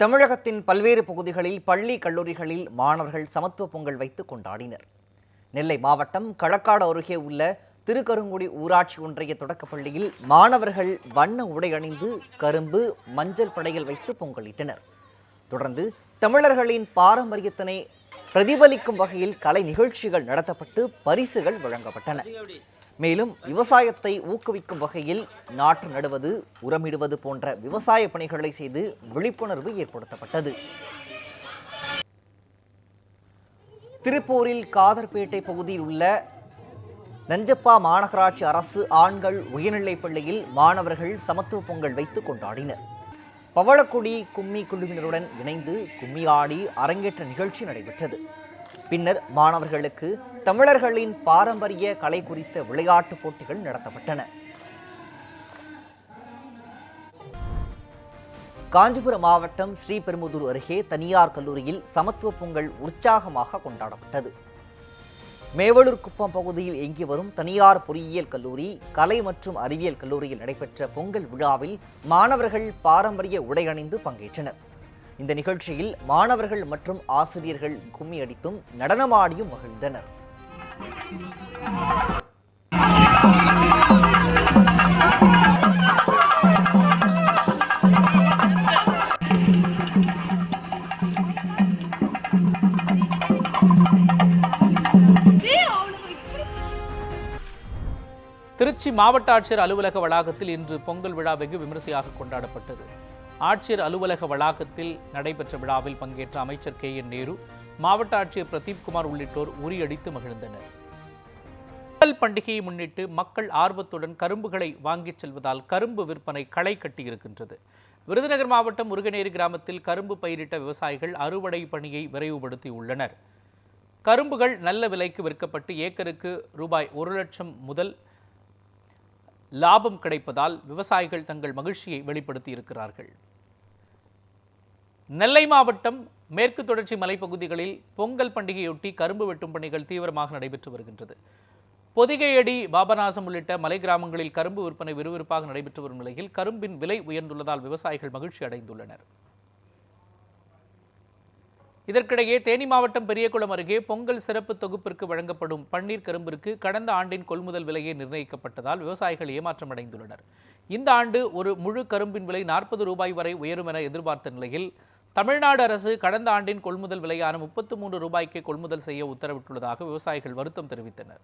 தமிழகத்தின் பல்வேறு பகுதிகளில் பள்ளி கல்லூரிகளில் மாணவர்கள் சமத்துவ பொங்கல் வைத்து கொண்டாடினர். நெல்லை மாவட்டம் களக்காடு அருகே உள்ள திருக்கருங்குடி ஊராட்சி ஒன்றிய தொடக்கப்பள்ளியில் மாணவர்கள் வண்ண உடை அணிந்து கரும்பு, மஞ்சள் படையல் வைத்து பொங்கலிட்டனர். தொடர்ந்து தமிழர்களின் பாரம்பரியத்தினை பிரதிபலிக்கும் வகையில் கலை நிகழ்ச்சிகள் நடத்தப்பட்டு பரிசுகள் வழங்கப்பட்டன. மேலும் விவசாயத்தை ஊக்குவிக்கும் வகையில் நாற்று நடுவது, உரமிடுவது போன்ற விவசாய பணிகளை செய்து விழிப்புணர்வு ஏற்படுத்தப்பட்டது. திருப்பூரில் காதர்பேட்டை பகுதியில் உள்ள நஞ்சப்பா மாநகராட்சி அரசு ஆண்கள் உயர்நிலைப் பள்ளியில் மாணவர்கள் சமத்துவ பொங்கல் வைத்து கொண்டாடினர். பவளக்குடி கும்மி குழுவினருடன் இணைந்து கும்மி ஆடி அரங்கேற்ற நிகழ்ச்சி நடைபெற்றது. பின்னர் மாணவர்களுக்கு தமிழர்களின் பாரம்பரிய கலை குறித்த விளையாட்டுப் போட்டிகள் நடத்தப்பட்டன. காஞ்சிபுரம் மாவட்டம் ஸ்ரீபெரும்புதூர் அருகே தனியார் கல்லூரியில் சமத்துவ பொங்கல் உற்சாகமாக கொண்டாடப்பட்டது. மேவலூர் குப்பம் பகுதியில் இயங்கி வரும் தனியார் பொறியியல் கல்லூரி, கலை மற்றும் அறிவியல் கல்லூரியில் நடைபெற்ற பொங்கல் விழாவில் மாணவர்கள் பாரம்பரிய உடை அணிந்து பங்கேற்றனர். இந்த நிகழ்ச்சியில் மாணவர்கள் மற்றும் ஆசிரியர்கள் கும்மி அடித்தும் நடனமாடியும் மகிழ்ந்தனர். திருச்சி மாவட்ட ஆட்சியர் அலுவலக வளாகத்தில் இன்று பொங்கல் விழா வெகு விமரிசையாக கொண்டாடப்பட்டது. ஆட்சியர் அலுவலக வளாகத்தில் நடைபெற்ற விழாவில் பங்கேற்ற அமைச்சர் KN நேரு, மாவட்ட ஆட்சியர் பிரதீப் குமார் உள்ளிட்டோர் உரியடித்து மகிழ்ந்தனர். பொங்கல் பண்டிகையை முன்னிட்டு மக்கள் ஆர்வத்துடன் கரும்புகளை வாங்கிச் செல்வதால் கரும்பு விற்பனை களை கட்டியிருக்கின்றது. விருதுநகர் மாவட்டம் முருகநேரி கிராமத்தில் கரும்பு பயிரிட்ட விவசாயிகள் அறுவடை பணியை விரைவுபடுத்தியுள்ளனர். கரும்புகள் நல்ல விலைக்கு விற்கப்பட்டு ஏக்கருக்கு ரூபாய் 1 லட்சம் முதல் லாபம் கிடைப்பதால் விவசாயிகள் தங்கள் மகிழ்ச்சியை வெளிப்படுத்தி இருக்கிறார்கள். நெல்லை மாவட்டம் மேற்கு தொடர்ச்சி மலைப்பகுதிகளில் பொங்கல் பண்டிகையொட்டி கரும்பு வெட்டும் பணிகள் தீவிரமாக நடைபெற்று வருகின்றது. பொதிகையடி, பாபநாசம் உள்ளிட்ட மலை கிராமங்களில் கரும்பு விற்பனை விறுவிறுப்பாக நடைபெற்று வரும் நிலையில் கரும்பின் விலை உயர்ந்துள்ளதால் விவசாயிகள் மகிழ்ச்சி அடைந்துள்ளனர். இதற்கிடையே தேனி மாவட்டம் பெரியகுளம் அருகே பொங்கல் சிறப்பு தொகுப்பிற்கு வழங்கப்படும் பன்னீர் கரும்பிற்கு கடந்த ஆண்டின் கொள்முதல் விலையே நிர்ணயிக்கப்பட்டதால் விவசாயிகள் ஏமாற்றம் அடைந்துள்ளனர். இந்த ஆண்டு ஒரு முழு கரும்பின் விலை 40 ரூபாய் வரை உயரும் என எதிர்பார்த்த நிலையில் தமிழ்நாடு அரசு கடந்த ஆண்டின் கொள்முதல் விலையான 33 ரூபாய்க்கே கொள்முதல் செய்ய உத்தரவிட்டுள்ளதாக விவசாயிகள் வருத்தம் தெரிவித்தனர்.